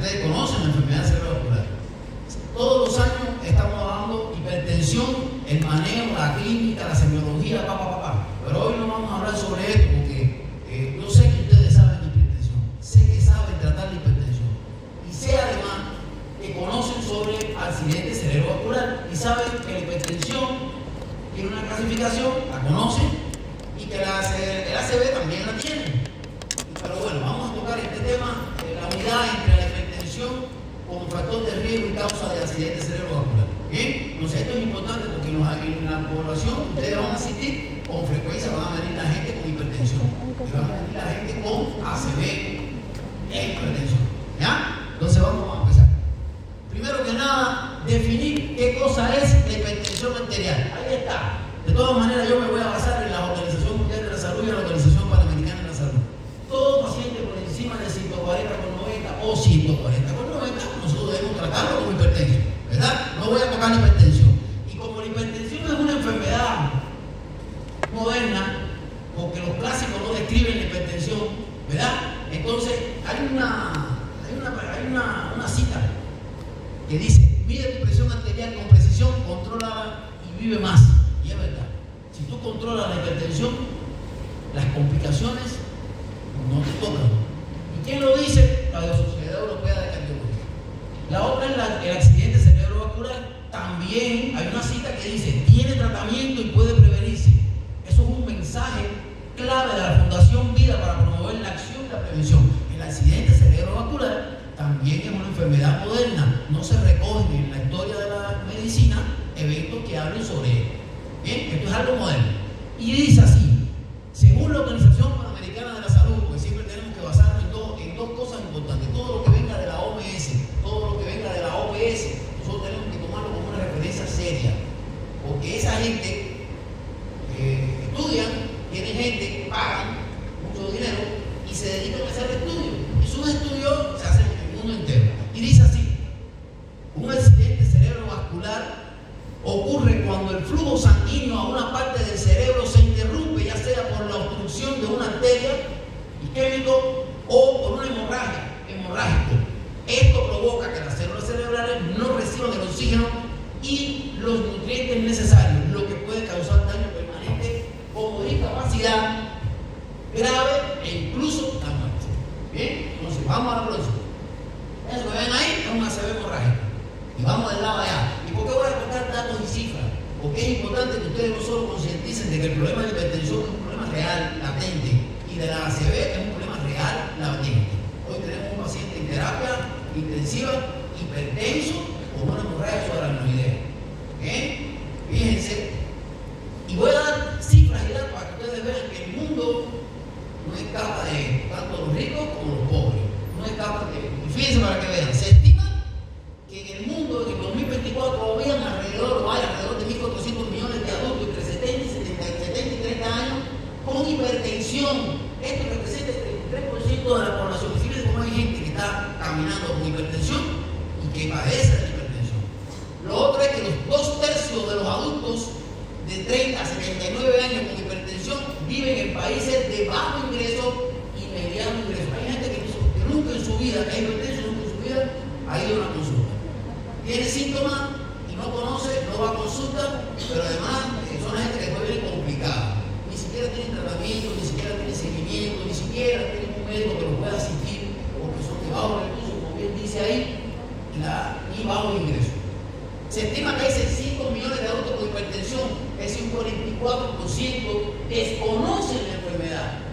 ustedes conocen la enfermedad cerebrovascular. Todos los años estamos dando hipertensión, el manejo, la clínica, la semiología, Pero hoy no vamos a hablar sobre esto porque yo sé que ustedes saben de hipertensión, sé que saben tratar la hipertensión y sé además que conocen sobre accidente cerebrovascular y saben que la hipertensión tiene una clasificación, la conocen, y que el ACV también la tiene. Pero bueno, vamos a tocar este tema, la unidad entre la hipertensión como factor de riesgo y causa de accidente cerebrovascular. Bien, entonces esto es importante porque en la población ustedes van a asistir, con frecuencia van a venir la gente con hipertensión y van a venir la gente con ACV e hipertensión. ¿Ya? Entonces vamos a empezar. Primero que nada, definir qué cosa es la hipertensión arterial. Ahí está. De todas maneras, yo me voy a basar en la Organización Mundial de la Salud y en la Organización Panamericana de la Salud. Todo paciente por encima de 140/90 o 140/90, nosotros debemos tratarlo como hipertensión, ¿verdad? No voy a tocar la hipertensión. Y como la hipertensión es una enfermedad moderna, porque los clásicos no describen la hipertensión, ¿verdad? Entonces, hay una cita que dice: mide tu presión arterial con precisión, contrólala y vive más. Y es verdad. Si tú controlas la hipertensión, las complicaciones no te tocan. ¿Y quién lo dice? La Sociedad Europea de Cardiología. La otra es el accidente cerebrovascular. También hay una cita que dice: tiene tratamiento y puede prevenirse. Eso es un mensaje clave de la Fundación Vida para promover la acción y la prevención. El accidente cerebrovascular también es una enfermedad moderna. No se recogen en la historia de la medicina eventos que hablen sobre él. Bien, esto es algo moderno. Y dice así: según la Organización Panamericana de la Salud, pues siempre tenemos que basarnos en dos cosas importantes. Todo lo que venga de la OMS, todo lo que venga de la OPS, nosotros tenemos que tomarlo como una referencia seria. Porque esa gente estudian, tienen gente, pagan mucho dinero y se dedican a hacer estudios. Y sus estudios se hacen en el mundo entero. Y dice así: un accidente cerebrovascular ocurre cuando el flujo sanguíneo a una parte del cerebro se interrumpe, ya sea por la obstrucción de una arteria isquémico o por una hemorrágico. Esto provoca que las células cerebrales no reciban el oxígeno y los nutrientes necesarios, lo que puede causar daño permanente como discapacidad grave e incluso la muerte. Bien, entonces vamos a la próxima. Eso que ven ahí es un ACV hemorrágico. Y vamos del lado allá. ¿Y por qué voy a tocar datos y cifras? Porque es importante que ustedes no solo concienticen de que el problema de hipertensión es un problema real, latente, y de la ACV es un problema real, latente. Hoy tenemos un paciente en terapia intensiva, hipertenso, con una hemorragia subaracnoidea. ¿Bien? Fíjense. Y voy a dar cifras y datos para que ustedes vean que el mundo no escapa de tanto los ricos como los pobres. No escapa de. Y fíjense para que vean. Se estima que en el mundo en el 2024 hay alrededor de 1.400 millones de adultos entre 70 y 30 años con hipertensión. Esto representa el 33% de la población. Fíjense cómo hay gente que está caminando con hipertensión y que padece de hipertensión. Lo otro es que los 2/3 de los adultos de 30 a 79 años con hipertensión viven en países de bajo ingreso y mediano ingreso. Hay gente que nunca en su vida, que es hipertenso, nunca en su vida ha ido a una consulta. Tiene síntomas y no conoce, no va a consulta, pero además son gente que puede venir complicada. Ni siquiera tienen tratamiento, ni siquiera tienen seguimiento, ni siquiera tienen un médico que los pueda asistir, porque son de bajo recursos, como bien dice ahí, y bajo ingreso. Se estima que hay 600 millones de adultos con hipertensión, es decir, un 44% desconocen la enfermedad,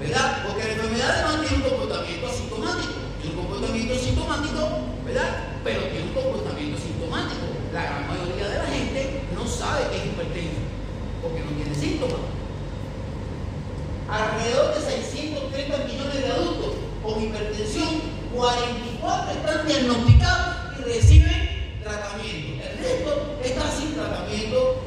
¿verdad? Porque la enfermedad además tiene un comportamiento asintomático, tiene un comportamiento sintomático, ¿verdad? Pero tiene un comportamiento sintomático. La gran mayoría de la gente no sabe que es hipertenso, porque no tiene síntomas. Alrededor de 630 millones de adultos con hipertensión, 44 están diagnosticados y reciben tratamiento. El resto está sin tratamiento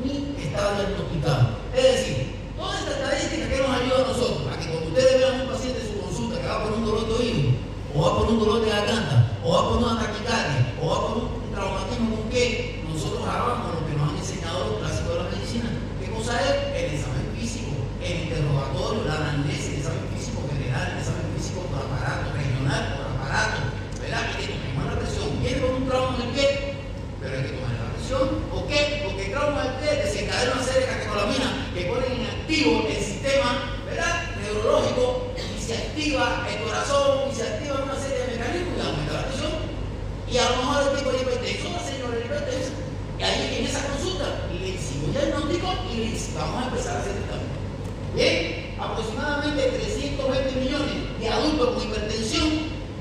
ni está diagnosticado. Es decir, toda esta estadística que nos ayuda a nosotros a que cuando ustedes vean un paciente en su consulta que va por un dolor de oído, o va por un dolor de garganta, o va por una taquicardia, o va por un traumatismo con que nosotros hagamos lo que nos han enseñado los clásicos de la medicina. ¿Qué cosa es? El examen físico, el interrogatorio, la anamnesis, el examen físico general, el examen físico por aparato, regional por aparato, Y a lo mejor el tipo de hipertenso, la señora hipertensa. Y ahí en esa consulta le hicimos diagnóstico y vamos a empezar a hacer tratamiento. Bien, aproximadamente 320 millones de adultos con hipertensión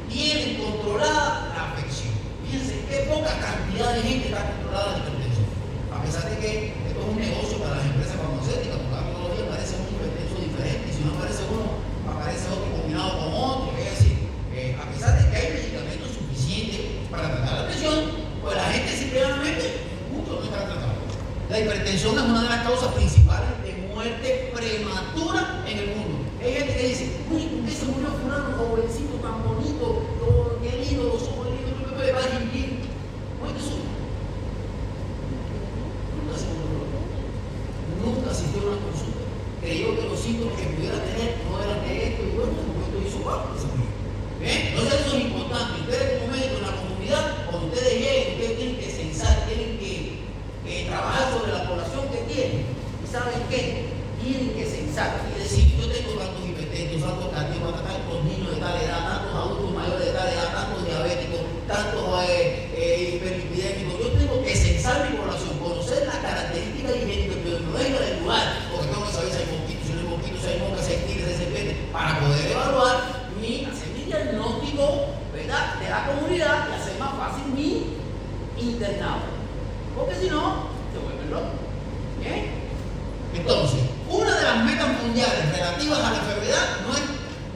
tienen controlada la afección. Fíjense qué poca cantidad de gente está controlada la hipertensión. A pesar de que esto es un negocio para las empresas farmacéuticas, porque todos los días aparece un hipertenso diferente, y si no aparece uno, aparece otro combinado con otro. Es decir, a pesar de que hay medicamentos suficientes para tratar la presión, pues la gente simplemente, muchos no están tratados. La hipertensión es una de las causas principales de muerte prematura en el mundo. Hay gente que dice, uy, ¿por qué se murió fulano, jovencito, tan bonito, qué lindo, los ojos lindos, va a vivir? Muerte súbita. Nunca asistió a una consulta. Creyó que los síntomas que pudiera tener no eran de esto y bueno, en momento hizo algo. Entonces eso es importante. Ustedes como médicos en la comunidad, cuando ustedes lleguen, ustedes tienen que censar, tienen que trabajar sobre la población que tienen. ¿Y saben qué? Tienen que censar y decir, yo tengo tantos hipertensos, tantos cardíacos, tantos niños de tal edad, tantos adultos mayores de tal edad, tantos diabéticos, tantos hiperlipidémicos. Yo tengo que censar mi población, conocer las características higiénico-epidemiológicas del lugar, porque tengo que saber si hay mosquitos, si no hay mosquitos, si hay moscas, si hay tigres, si hay serpientes, para poder evaluar hacer mi diagnóstico, ¿verdad?, de la comunidad y hacer más fácil mi internado. Porque si no, se vuelven locos. ¿Bien? Entonces, una de las metas mundiales relativas a la enfermedad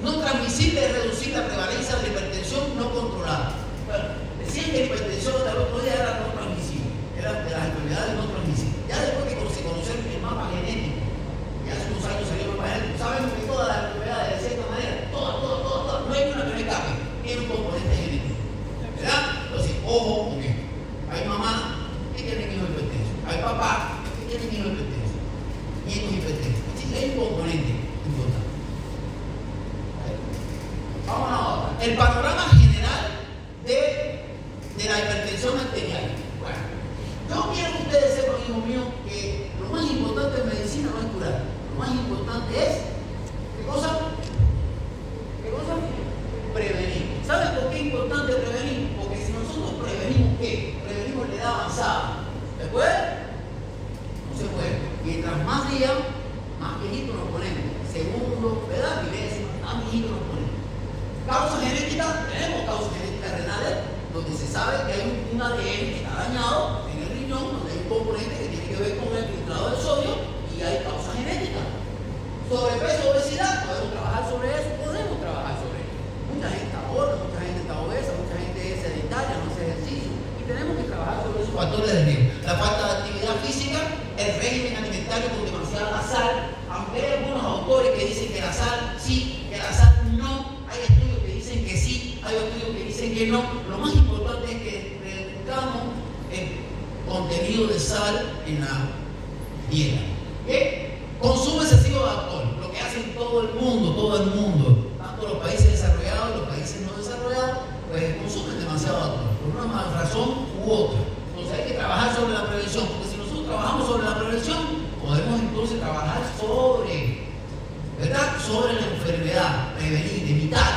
no transmisible es reducir la prevalencia de la hipertensión no controlada. Bueno, decían que la hipertensión hasta el otro día era no transmisible, era de las enfermedades no transmisibles. Ya después que se conocieron el mapa genético, ya hace unos años salió el mapa genético, sabemos que todas las enfermedades, de cierta manera, todas, no hay una que no escape, tiene un componente genético. ¿Verdad? Entonces, ojo con esto. Hay mamás que tienen hijos hipertensos, hay papás que tienen hijos hipertensos, nietos hipertensos. Así que hay un componente importante. Vamos a la otra. El panorama general de la hipertensión arterial. Bueno, yo quiero que ustedes sepan, hijos míos, que lo más importante en medicina no es curar. Lo más importante es, ¿qué cosa? ¿Qué cosa? Prevenir. ¿Saben por qué es importante prevenir? Porque si nosotros prevenimos, ¿qué? Prevenimos la edad avanzada. ¿Se puede? No se puede. Mientras más días, más viejitos nos ponemos. Segundo, ¿verdad? Milésima, más viejitos nos ponemos. Causas genéticas, tenemos causas genéticas renales, donde se sabe que hay un ADN que está dañado en el riñón, donde hay un componente que tiene que ver con el filtrado del sodio y hay causas genéticas. Sobrepeso, obesidad, podemos trabajar sobre eso, Mucha gente está gorda, mucha gente está obesa, mucha gente es sedentaria, no hace ejercicio y tenemos que trabajar sobre esos factores de riesgo. La falta de actividad física, el régimen alimentario con demasiada sal, aunque hay algunos autores que dicen que la sal sí, que la sal no. Hay estudios que dicen que sí, hay estudios que dicen que no. Lo más importante es que reduzcamos el contenido de sal en la dieta. ¿Qué? Consumo excesivo de alcohol, lo que hacen todo el mundo, tanto los países desarrollados y los países no desarrollados, pues consumen demasiado alcohol, por una razón u otra. Entonces hay que trabajar sobre la prevención, porque si nosotros trabajamos sobre la prevención, podemos entonces trabajar sobre, ¿verdad?, sobre la enfermedad, prevenir, evitar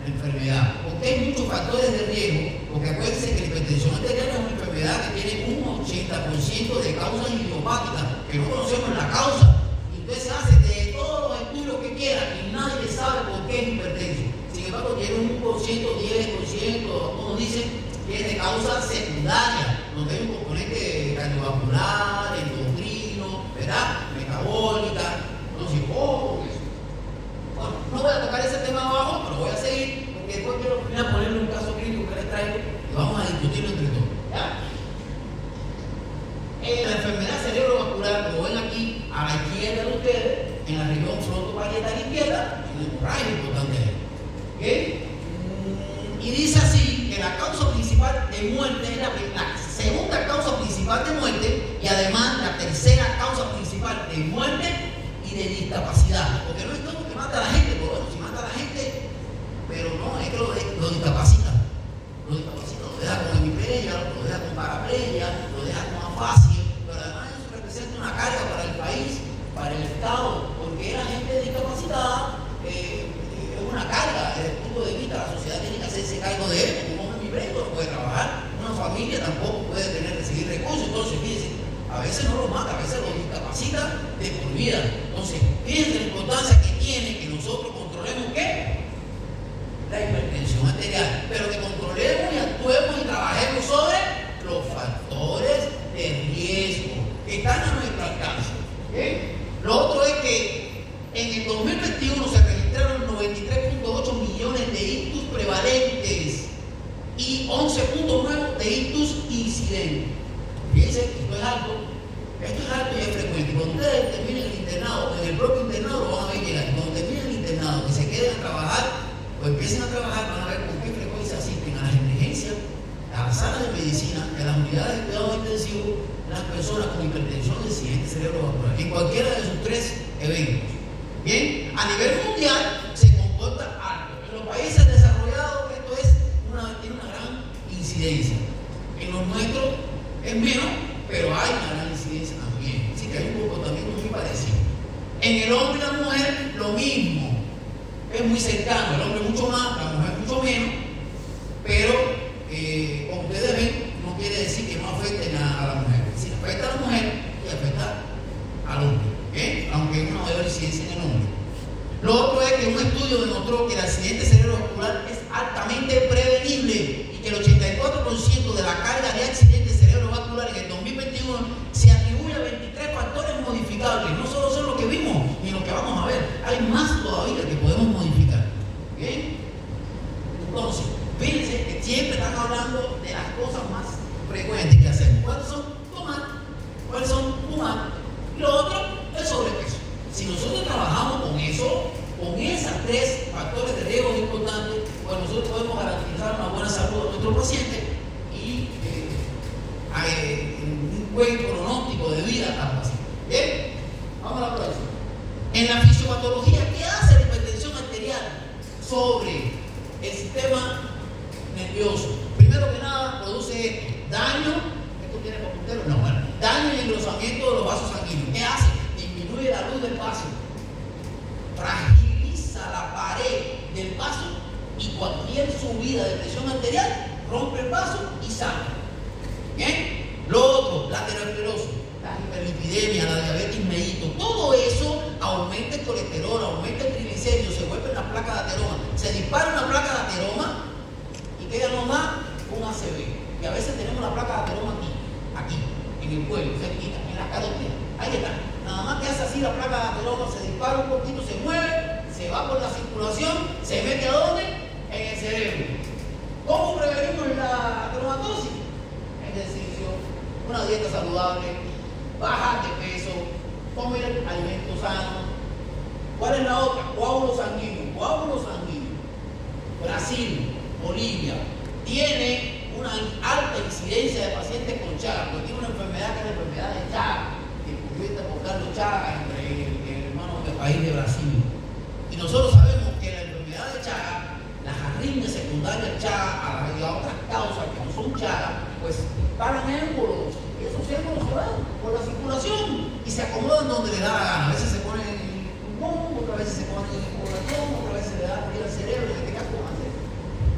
la enfermedad, porque hay muchos factores de riesgo, porque acuérdense que la hipertensión arterial es una enfermedad que tiene un 80% de causas idiopáticas, que no conocemos la causa, y entonces se hace de todos los estudios que quieran y nadie sabe por qué es hipertenso. Sin embargo, tiene un 1%, 10%, algunos dicen que es de causa secundaria, donde hay un componente cardiovascular, endocrino, ¿verdad?, metabólica. Entonces, ojo con eso. Bueno, no voy a tocar ese tema abajo, pero voy a seguir, porque después quiero ponerle un caso clínico que les traigo y vamos a discutirlo entre todos. ¿Ya? La enfermedad cerebrovascular, como ven aquí, a la izquierda de ustedes, en la región frontoparietal izquierda, en el hemorragia importante. ¿Okay? Y dice así que la causa principal de muerte es la segunda causa principal de muerte y además la tercera causa principal de muerte y de discapacidad. Porque no es todo que mata a la gente, pero bueno, si mata a la gente, pero no, es que lo discapacita. Lo discapacita, lo deja con hemiplegia, lo deja con paraplegia, lo deja con afasia, pero además eso representa una carga para el país, para el Estado, porque la gente discapacitada es una carga desde el punto de vista, la sociedad tiene que hacerse cargo de él, como un hemiplejo no puede trabajar. veces no lo mata, a veces lo discapacita de por vida. Entonces, fíjense la importancia que tiene que nosotros controlemos ¿qué? La hipertensión arterial, pero que controlemos y actuemos y trabajemos sobre los factores de riesgo que están a nuestro alcance. ¿Okay? Lo otro es que en el 2021 se registraron 93.8 millones de ictus prevalentes y 11.9 de ictus incidentes. Fíjense, esto es alto y es frecuente. Cuando ustedes terminen el internado, en el propio internado lo van a ver llegar. Cuando terminen el internado, que se queden a trabajar, o empiecen a trabajar, van a ver con qué frecuencia asisten a las emergencias, a las salas de medicina, a las unidades de cuidado intensivo, las personas con hipertensión de siguiente cerebrovascular, en cualquiera de sus tres eventos. Bien, a nivel mundial se comporta alto. En los países desarrollados esto tiene una gran incidencia. En los nuestros es menos, pero hay una gran incidencia también. Así que hay un comportamiento muy parecido. En el hombre y la mujer lo mismo. Es muy cercano, el hombre mucho más, la mujer mucho menos, pero como ustedes ven, no quiere decir que no afecten a la mujer. Si afecta a la mujer y afecta al hombre, ¿okay? Aunque hay una mayor incidencia en el hombre. Lo otro es que un estudio demostró que el accidente cerebrovascular es altamente prevenible y que el 84% de la carga de accidentes cerebrovasculares en el 2021 se atribuye a 23 factores modificables. No solo son los que vimos ni los que vamos a ver, hay más todavía que podemos modificar. ¿Bien? Entonces, fíjense que siempre están hablando de las cosas más frecuentes que hacemos. ¿Cuáles son? Tomar. ¿Cuáles son? Fumar. Y lo otro es sobrepeso. Si nosotros trabajamos con eso, con esos tres factores de riesgo importantes, pues nosotros podemos garantizar una buena salud a nuestros pacientes y un buen pronóstico de vida a los pacientes. Bien, vamos a la próxima. En la fisiopatología, ¿qué hace la hipertensión arterial sobre el sistema nervioso? Primero que nada, produce daño. ¿Esto tiene para puntero? No, bueno, daño y engrosamiento de los vasos sanguíneos. ¿Qué hace? Disminuye la luz del vaso, fragiliza la pared del vaso y cualquier subida de presión arterial rompe el vaso y sale. ¿Bien? Lo otro, la aterosclerosis, la hiperlipidemia, la diabetes mellitus, todo eso aumenta el colesterol, aumenta el triglicérido, se vuelve una placa de ateroma. Se dispara una placa de ateroma y ¿qué nos da? Un ACV. Y a veces tenemos la placa de ateroma aquí, en el cuello, cerquita, en la carótida. Ahí está. Nada más que hace así la placa de ateroma, se dispara un poquito, se mueve, se va por la circulación, se mete ¿a dónde? En el cerebro. ¿Cómo prevenimos la ateromatosis? Ejercicio, una dieta saludable, bajar de peso, comer alimentos sanos. ¿Cuál es la otra? Coágulos sanguíneos. Coágulos sanguíneos. Brasil, Bolivia, tiene una alta incidencia de pacientes con Chagas, porque tiene una enfermedad que es la enfermedad de Chagas, que descubierta por Carlos Chagas, el hermano del país de Brasil. Y nosotros sabemos que la enfermedad de Chagas, las arritmias secundarias Chagas y otras causas que no son Chagas, pues paran émbolos. Y esos émbolos se van por la circulación y se acomodan donde le da la gana. A veces se ponen en el pulmón, otras veces se ponen en el corazón, otras veces le da al cerebro, en este caso con el cerebro.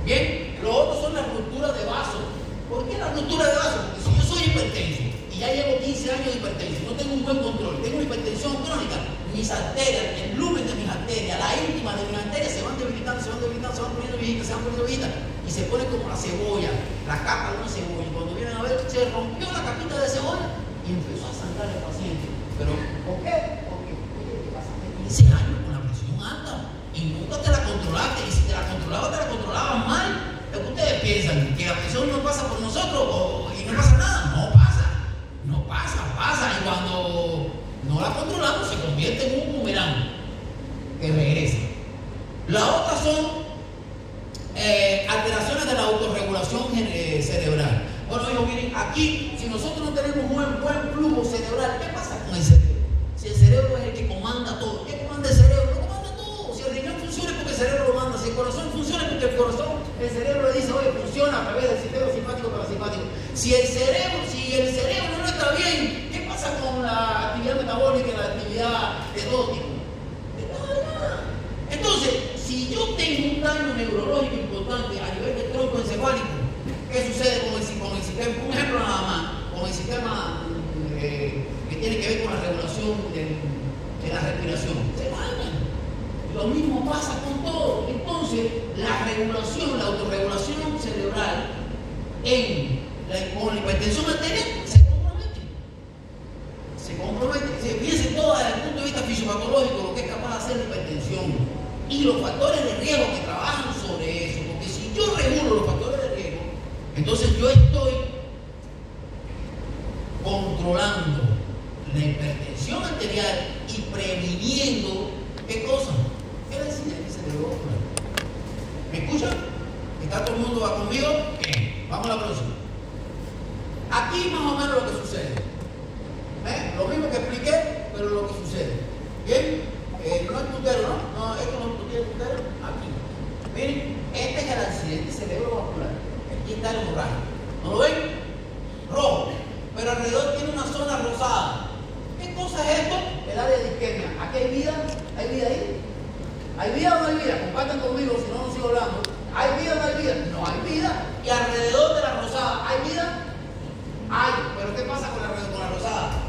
Bien, lo otro son las rupturas de vasos. ¿Por qué la ruptura de vasos? Porque si yo soy hipertenso y ya llevo 15 años de hipertensión, no tengo un buen control, tengo una hipertensión crónica, mis arterias, el lumen de mis arterias, la íntima de mis arterias se van debilitando, se van poniendo viejitas, y se pone como la cebolla, la capa de una cebolla. Y cuando vienen a ver, se rompió la capita de cebolla y empezó a sangrar el paciente. ¿Pero por qué? Porque pasaste 15 años con la presión alta y nunca te la controlaste, y si te la controlabas mal. Es que ustedes piensan que la presión no pasa por nosotros y no pasa nada. No pasa, y cuando no la controlamos se convierte en un boomerang que regresa. Las otras son alteraciones de la autorregulación cerebral. Bueno, ellos miren, aquí, si nosotros no tenemos un buen flujo cerebral, ¿qué pasa con el cerebro? Si el cerebro es el que comanda todo, ¿qué comanda el cerebro? No comanda todo. Si el riñón funciona es porque el cerebro lo manda, si el corazón funciona es porque el cerebro le dice, oye, funciona a través del sistema simpático parasimpático. Si el cerebro no está bien, ¿qué pasa con la actividad metabólica y la actividad de todo tipo? Entonces, si yo tengo un daño neurológico importante a nivel del tronco encefálico, ¿qué sucede con el sistema? Un ejemplo nada más, con el sistema con la hipertensión arterial se compromete. Fíjense todo desde el punto de vista fisiopatológico lo que es capaz de hacer la hipertensión y los factores de riesgo que trabajan sobre eso, porque si yo regulo los factores de riesgo, entonces yo estoy controlando la hipertensión arterial y previniendo, ¿qué cosa? El accidente cerebrovascular. ¿Me escuchan? ¿Está todo el mundo va conmigo? Bien, vamos a la próxima. Aquí más o menos lo que sucede. Lo mismo que expliqué, pero lo que sucede. Bien, no es tutero, ¿no? No, esto no es tutero. Aquí. Miren, este es el accidente cerebrovascular. Aquí está el hemorragia. ¿No lo ven? Rojo. Pero alrededor tiene una zona rosada. ¿Qué cosa es esto? El área de isquemia. ¿Aquí hay vida? ¿Hay vida ahí? ¿Hay vida o no hay vida? Compartan conmigo, si no, no sigo hablando. ¿Hay vida o no hay vida? No hay vida. Y alrededor de la rosada, ¿hay vida? Hay. ¿Pero qué pasa con la rosada?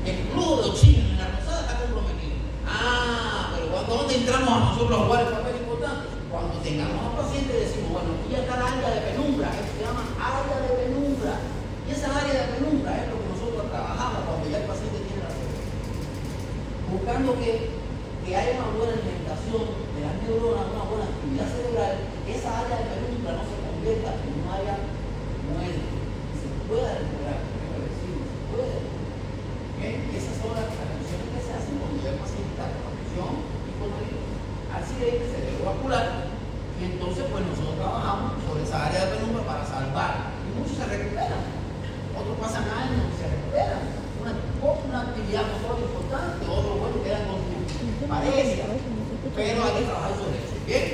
El flujo de oxígeno en la rosada está comprometido. Pero ¿dónde entramos a nosotros a jugar el papel importante? Cuando tengamos a un paciente decimos, bueno, aquí ya está el área de penumbra, esto se llama área de penumbra. Y esa área de penumbra es lo que nosotros trabajamos cuando ya el paciente tiene la cerebro. Buscando que haya una buena alimentación de las neuronas, una buena actividad cerebral, que esa área de penumbra no se convierta en un área muerta. Y se pueda recuperar, se puede. ¿Okay? Y esas son las atenciones que se hacen cuando ya el paciente está con afección y con accidente cerebrovascular. Y entonces, pues nosotros trabajamos sobre esa área de penumbra para salvar. Y muchos se recuperan. Otros pasan años y se recuperan. Una actividad motor importante, otros bueno quedan con su pareja. Pero hay que trabajar sobre eso. Bien.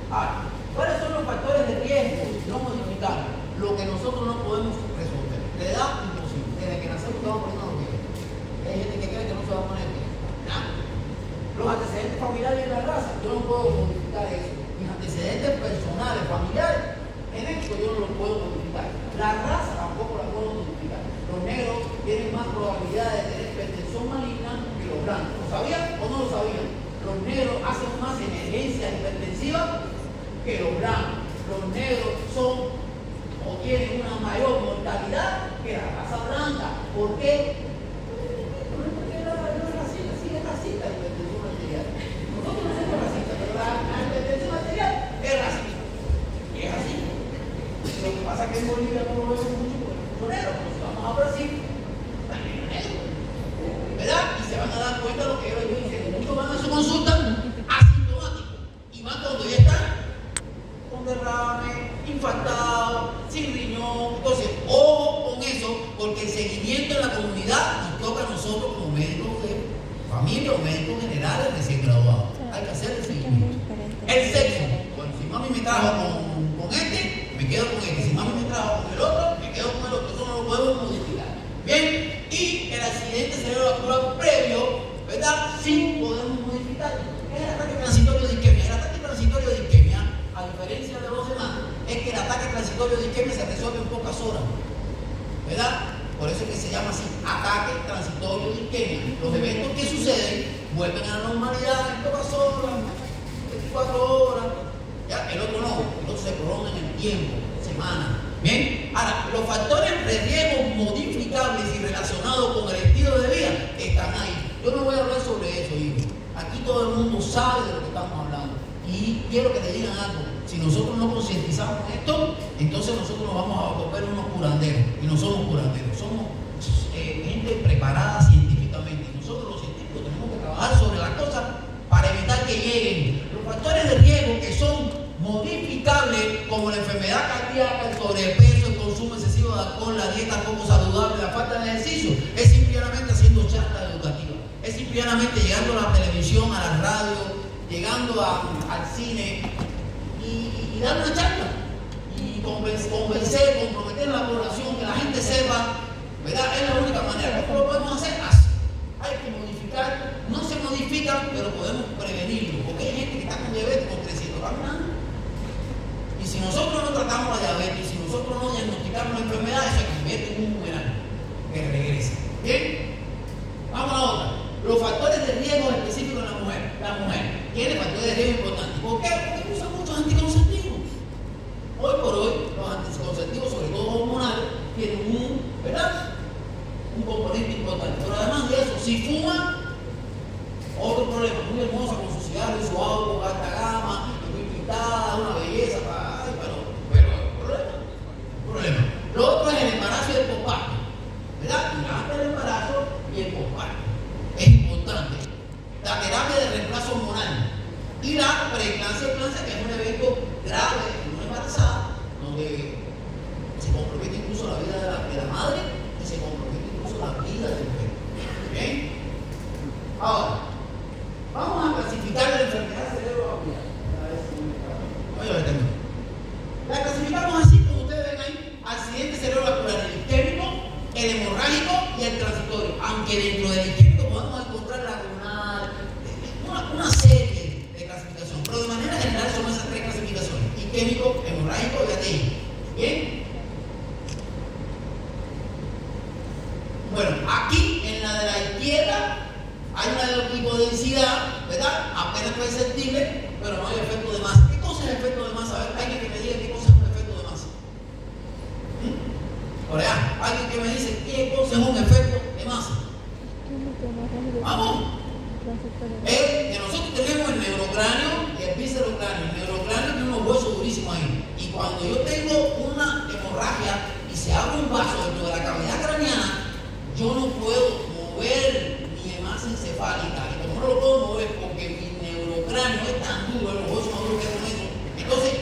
Ahora, ¿cuáles son los factores de riesgo no modificables? Lo que nosotros no podemos resolver. La edad, imposible. Desde que nacemos estamos poniendo los viejos. Hay gente que cree que no se va a poner bien. Los antecedentes familiares de la raza, yo no puedo modificar eso. Mis antecedentes personales, familiares, genéticos, yo no los puedo modificar. La raza tampoco la puedo modificar. Los negros tienen más probabilidad de tener hipertensión maligna que los blancos. ¿Lo sabían o no lo sabían? Los negros hacen más emergencias hipertensivas que los blancos. Los negros son o tienen una mayor mortalidad que la raza blanca. ¿Por qué? Porque no es racista, sí es racista la hipertensión arterial. Nosotros no somos racistas, pero la hipertensión arterial es racista. Y es así. Lo que pasa es que en Bolivia no lo vemos mucho por el negro, pero si vamos a Brasil, también es negro. ¿Verdad? Y se van a dar cuenta de lo que yo les dije. Muchos van a su consulta asintomáticos y van cuando ya están con derrame, infartado, sin riñón. Entonces, ojo con eso, porque el seguimiento en la comunidad nos toca a nosotros como médicos de familia o médicos generales recién graduados. Hay que hacer el seguimiento. El sexo. Bueno, si mami me trajo con este, me quedo con este. Si mami me trajo con el otro, me quedo con el otro. Eso no lo podemos modificar. Bien, y el accidente cerebrovascular previo, ¿verdad? Sí podemos modificar. Es el ataque transitorio de isquemia. El ataque transitorio de isquemia, a diferencia de los demás, es que el ataque transitorio de isquemia se resuelve en pocas horas, ¿verdad? Por eso es que se llama así, ataque transitorio de isquemia. Los eventos que suceden vuelven a la normalidad en pocas horas, 24 horas. ¿Ya? El otro no, el otro se prolonga en el tiempo, semanas. Bien, ahora, los factores de riesgo modificables y relacionados con el estilo de vida están ahí. Yo no voy a hablar sobre eso, hijo. Aquí todo el mundo sabe de lo que estamos hablando. Y quiero que te digan algo. Si nosotros no concientizamos esto, entonces nosotros nos vamos a volver unos curanderos. Y no somos curanderos, somos gente preparada científicamente. Y nosotros los científicos tenemos que trabajar sobre las cosas para evitar que lleguen. Los factores de riesgo que son modificables, como la enfermedad cardíaca, el sobrepeso, el consumo excesivo de alcohol, la dieta poco saludable, la falta de ejercicio, es simplemente haciendo charla educativa. Es simplemente llegando a la televisión, a la radio, llegando al cine y dar una charla y convencer, comprometer a la población, que la gente sepa, ¿verdad? Es la única manera. ¿Cómo lo podemos hacer? Así. Hay que modificar, no se modifican, pero podemos prevenirlo, porque hay gente que está con diabetes con 300 caminando. Y si nosotros no tratamos la diabetes, si nosotros no diagnosticamos la enfermedad, eso se convierte en un boomerang que regresa. ¿Bien? Vamos a la otra. Los factores de riesgo específicos en la mujer. La mujer tiene factores de riesgo importantes. ¿Por qué? Porque usa muchos anticonceptivos. Hoy por hoy, los anticonceptivos el hemorrágico y el transitorio. Aunque dentro del isquémico podemos encontrar lagunal, una serie de clasificaciones, pero de manera general son esas tres clasificaciones: isquémico, hemorrágico y aténico. ¿Bien? Bueno, aquí en la de la izquierda hay una hipodensidad, ¿verdad? Apenas perceptible, pero no hay efecto de masa. ¿Qué cosa es efecto de masa? A ver, alguien que me diga qué cosa es un efecto de masa. Por allá, alguien que me dice qué cosa es un efecto de masa. Vamos. Que nosotros tenemos el neurocráneo y el viscerocráneo. El neurocráneo tiene unos huesos durísimos ahí. Y cuando yo tengo una hemorragia y se abre un vaso dentro de la cavidad craneana, yo no puedo mover mi masa encefálica. Y como no lo puedo mover porque mi neurocráneo es tan duro, los huesos más duros que son esos, entonces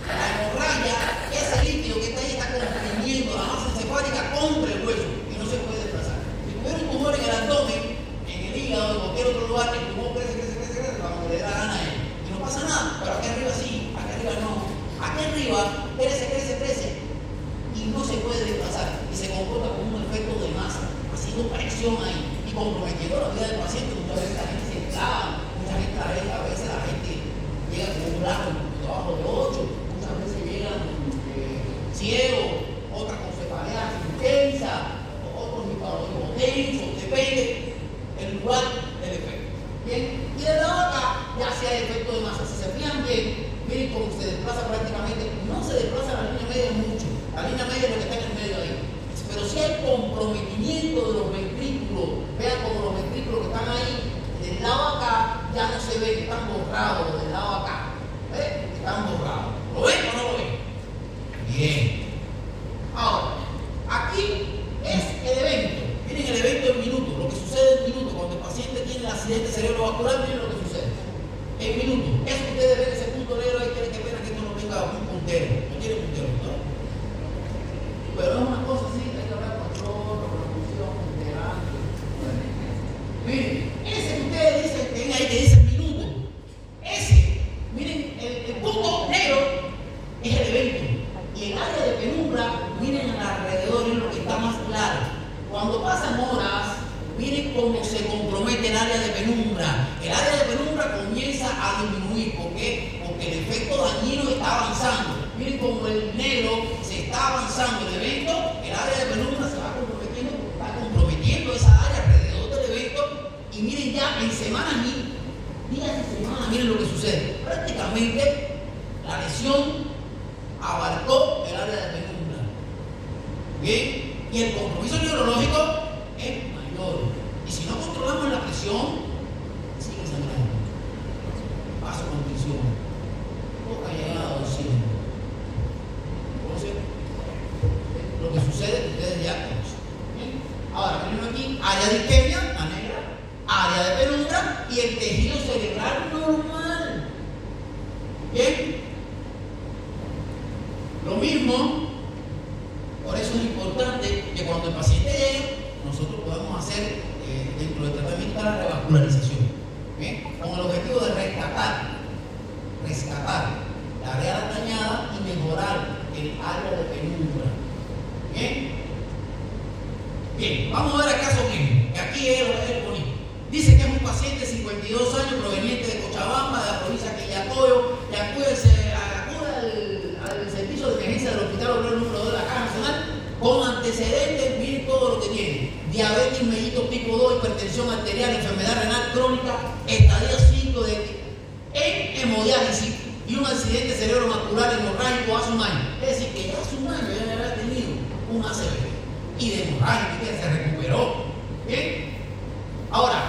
la hemorragia, ese líquido que está ahí, está comprimiendo la masa encefálica contra el hueso y no se puede desplazar. Si tuviera un tumor en el abdomen, en el hígado, en cualquier otro lugar, el tumor crece, cuando le da la gana a él. Y no pasa nada, pero aquí arriba sí, aquí arriba no. Aquí arriba crece y no se puede desplazar y se comporta como un efecto de masa, haciendo presión ahí y comprometiendo la vida del paciente. Muchas veces la gente se clava, mucha gente a veces la gente llega con un brazo debajo de 8, muchas veces llegan ciegos, otras con cefalea intensa, otros hipotensos, depende el lugar del efecto. Bien, y de lado acá ya sea efecto de masa. Si se fijan bien, miren cómo se desplaza prácticamente, no se desplaza la línea media mucho, la línea media es lo que está en el medio ahí, pero si hay comprometimiento de los ventrículos, vean como los ventrículos que están ahí, del lado acá ya no se ve, que están borrados del lado acá, ¿ves? Están borrados. ¿Lo ven o no lo ven? Bien. Ahora, aquí es el evento, miren el evento en minutos, lo que sucede en minutos, cuando el paciente tiene el accidente cerebrovascular, miren lo que sucede. En minutos. Eso ustedes ven ese punto negro ahí, que pena que esto no tenga un puntero. No tiene puntero, ¿no? Pero es una cosa así, hay que hablar con control, con la función, integrante. Miren, ese que ustedes dicen, que ven ahí que dice minutos, ese, miren, el punto negro es el evento. Y el área de penumbra, miren alrededor, es lo que está más claro. Cuando pasan horas, miren cómo se compromete el área de penumbra. El área de penumbra comienza a disminuir. ¿Por qué? Porque el efecto dañino está avanzando. Miren cómo el negro se está avanzando. El evento, el área de penumbra se va comprometiendo, está comprometiendo esa área alrededor del evento. Y miren ya en semanas, días de semana, miren lo que sucede. Prácticamente la lesión abarcó el área de penumbra. Bien, y el compromiso neurológico es mayor. Y si no controlamos la presión, sigue sangrando. Vasoconstricción, poca llegada al oxígeno. Entonces, lo que sucede es que ustedes ya conocen. ¿Bien? Ahora, miren aquí, área de isquemia, la negra, área de penumbra y el tejido cerebral normal. Bien. Lo mismo, por eso es importante que cuando el paciente llegue, nosotros podamos hacer dentro del tratamiento la revascularización, ¿bien? Con el objetivo de rescatar la área dañada y mejorar el área de penumbra. ¿Bien? Bien, vamos a ver el caso clínico, que aquí es el bonito. Dice que es un paciente de 52 años proveniente de Cochabamba, de la provincia de Quillacoyo, que acude al servicio de emergencia del Hospital Obrero número 2 de la Caja Nacional con antecedentes, miren todo lo que tiene: diabetes mellitus tipo 2, hipertensión arterial, enfermedad renal crónica, estadio 5 en hemodiálisis y un accidente cerebrovascular hemorrágico hace un año. Es decir, que ya hace un año ya había tenido un ACV y de hemorrágico que se recuperó. Bien. Ahora,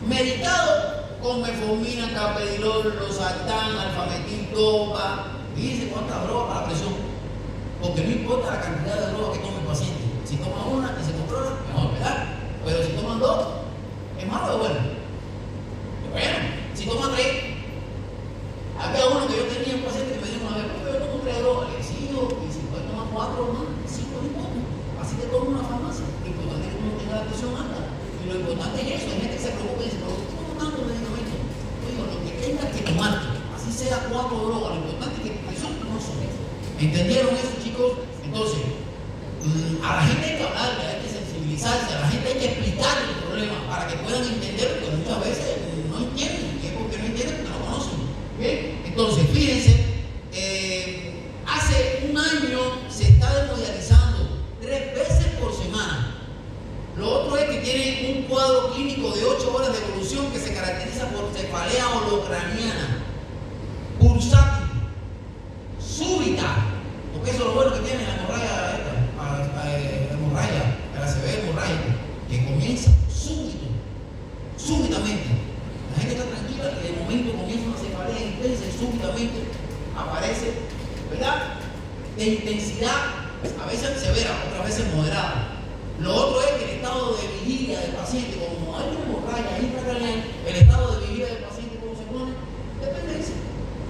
medicado con metformina, carvedilol, losartán, alfametil, topa. Dice cuánta droga para la presión, porque no importa la cantidad de droga que tome el paciente. Si toma una y se controla, mejor, ¿verdad? Pero si toman dos, ¿es malo o bueno? Bueno, si toman tres, había uno que yo tenía un paciente que me dijo una vez: yo tomo 3 drogas, le sigo, y si puede tomar 4 más, 5 no importa. Así te toma una farmacia. Lo importante es que uno tenga la presión alta. Y lo importante es eso. Hay gente que se preocupa y dice: pero ¿cómo tomo tanto medicamento? Yo digo, lo que tengas que tomar, así sea 4 drogas, lo importante es que tu presión no sube. ¿Entendieron eso, chicos? Entonces, A la gente hay que hablarle, hay que sensibilizarse, a la gente hay que explicarle el problema para que puedan entender, porque muchas veces no entienden, y es porque no entienden porque no conocen. ¿Bien? Entonces, fíjense, hace un año se está desmodializando 3 veces por semana. Lo otro es que tiene un cuadro clínico de 8 horas de evolución que se caracteriza por cefalea holocraniana, pulsátil, súbita, porque eso es lo bueno que tiene la hemorragia esta, la hemorragia, la ACV hemorrágica, que comienza súbitamente. La gente está tranquila y de momento comienza una cefalea intensa y súbitamente aparece, ¿verdad? De intensidad, a veces severa, otras veces moderada. Lo otro es que el estado de vigilia del paciente, como hay una hemorragia intracraneal, el estado de vigilia del paciente, ¿cómo se pone? Dependencia.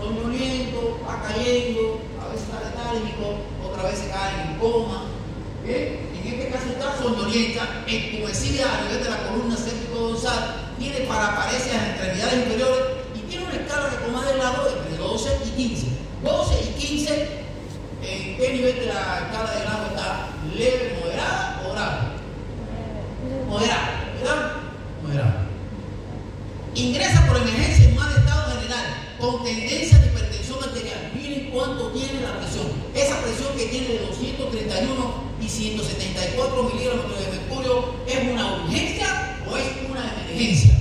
Somnoliento, va cayendo, a veces está letárgico, otra vez se cae en coma. ¿Bien? En este caso está somnolienta, entumecida a nivel de la columna céptico-dorsal, tiene paraparesia en extremidades inferiores y tiene una escala de coma del lado entre 12 y 15. 12 y 15, ¿en qué nivel de la escala de grado está? ¿Leve, moderada o grave? Moderada, ¿verdad? Moderada. Ingresa por emergencia en mal estado general, con tendencia de hipertensión arterial. Miren cuánto tiene la presión. Esa presión que tiene de 231 y 174 miligramos de mercurio, ¿es una urgencia o es una emergencia?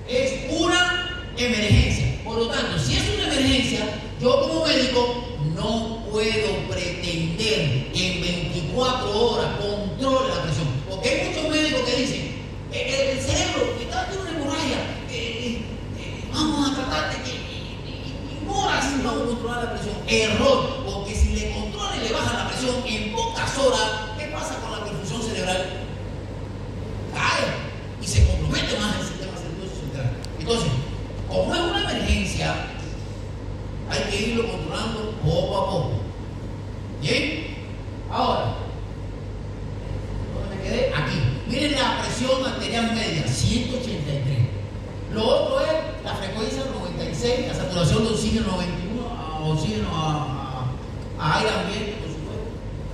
Es una emergencia. Por lo tanto, si es una emergencia, yo como médico no puedo pretender que en 24 horas controle la presión. Porque hay muchos médicos que dicen, el cerebro, que tiene una hemorragia, vamos a tratar de que en horas vamos a controlar la presión. Error, porque si le controlan y le bajan la presión en pocas horas, ¿qué pasa con la perfusión cerebral? Cae y se compromete más el sistema nervioso central. Entonces, como es una emergencia, hay que irlo controlando poco a poco. ¿Bien? Ahora, ¿dónde me quedé? Aquí. Miren la presión arterial media, 183. Lo otro es la frecuencia 96, la saturación de oxígeno 91, oxígeno a aire ambiente, por supuesto.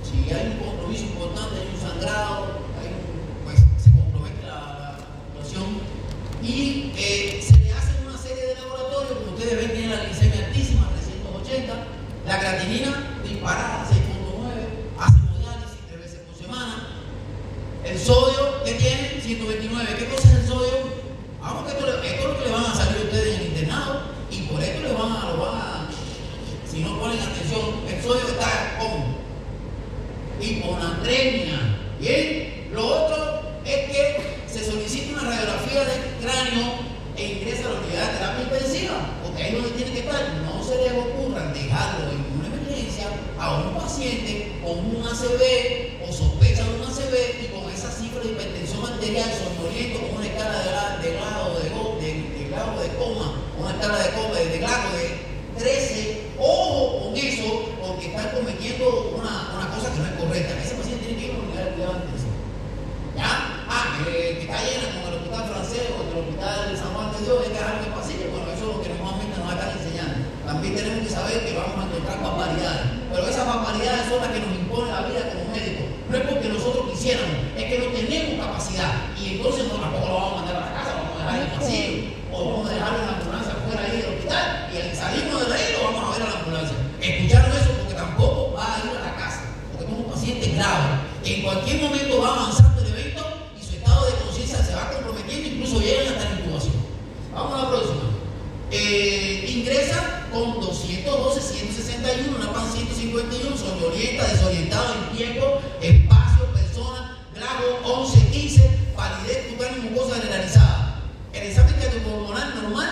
Si hay un compromiso importante, hay un sangrado, pues se compromete la saturación. Y se le hacen una serie de laboratorios, como ustedes ven, tiene la glicemia altísima, 380, la creatinina disparada, 6.9, hace hemodiálisis 3 veces por semana. El sodio, ¿qué tiene? 129. ¿Qué cosa es el sodio? Vamos, que esto es lo que le van a salir a ustedes en el internado, y por esto lo van a, si no ponen atención, el sodio está como hiponatremia. Bien, lo otro es que se solicita una radiografía del cráneo e ingresa a la unidad de terapia intensiva, porque ahí es donde tiene que estar. No se les ocurra dejarlo en una emergencia a un paciente con un ACV o sospecha de un ACV y con esa cifra de hipertensión arterial, somnoliento, con una escala de grado de coma, una escala de grado de 13. Ojo con eso, porque están cometiendo una cosa que no es correcta. Ese paciente tiene que ir a una unidad de cuidado intensivo. ¿Ya? Que está llena como el hospital francés o el hospital San Juan de Dios, hay que dejar en el pasillo. Bueno, eso es lo que normalmente nos están enseñando. También tenemos que saber que vamos a encontrar barbaridades, pero esas barbaridades son las que nos impone la vida como médicos. No es porque nosotros quisiéramos, es que no tenemos capacidad, y entonces no, tampoco lo vamos a mandar a la casa, lo vamos a dejar en el pasillo, o vamos a dejar en la ambulancia fuera ahí del hospital, y al salimos de ahí lo vamos a ver a la ambulancia. Escucharon eso, porque tampoco va a ir a la casa, porque es un paciente grave, que en cualquier momento va avanzando el evento y su estado de conciencia se va comprometiendo, incluso llegan hasta la intubación. Vamos a la próxima. Ingresa con 212, 161, una PAN 151, somnolienta, desorientado en tiempo, espacio, persona, grado 11, 15, palidez cutánea y mucosa generalizada. El examen cardiopulmonar normal,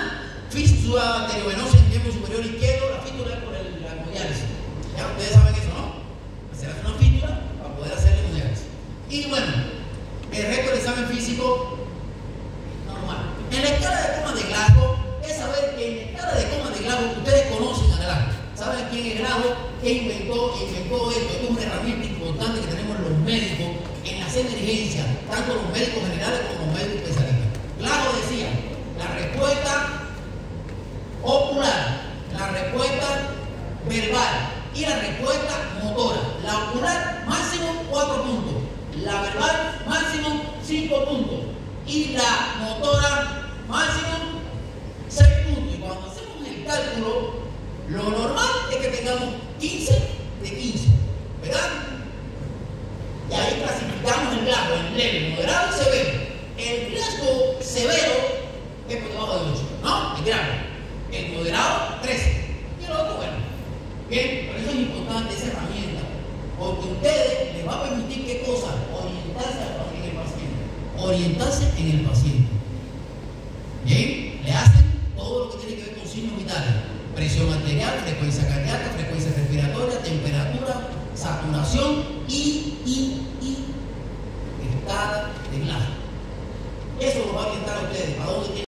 fístula arteriovenosa en miembro superior izquierdo, la fístula es por la hemodiálisis. Ya ustedes saben eso, ¿no? Se hace una fístula para poder hacer la hemodiálisis. Y bueno, el resto del examen físico normal. En la escala de coma de Glasgow, es saber que en la escala de coma de Glasgow, ustedes conocen a Glasgow, saben quién es Glasgow, qué inventó esto. Esto es una herramienta importante que tenemos los médicos en las emergencias, tanto los médicos generales como los médicos especialistas. Glasgow decía, la respuesta ocular, la respuesta verbal y la respuesta motora. La ocular máximo La verbal máximo 5 puntos y la motora máximo 6 puntos. Y cuando hacemos el cálculo, lo normal es que tengamos 15 de 15, ¿verdad? Y ahí clasificamos el grado en leve, moderado y severo. El riesgo severo es por debajo de 8, ¿no? El grado. El moderado, 13. Y el otro, bueno. Bien, por eso es importante esa herramienta, porque a ustedes les va a permitir qué cosa, orientarse en el paciente. Bien, le hacen todo lo que tiene que ver con signos vitales: presión arterial, frecuencia cardíaca, frecuencia respiratoria, temperatura, saturación y escala de Glasgow. Eso lo va a orientar a ustedes. ¿A dónde tienen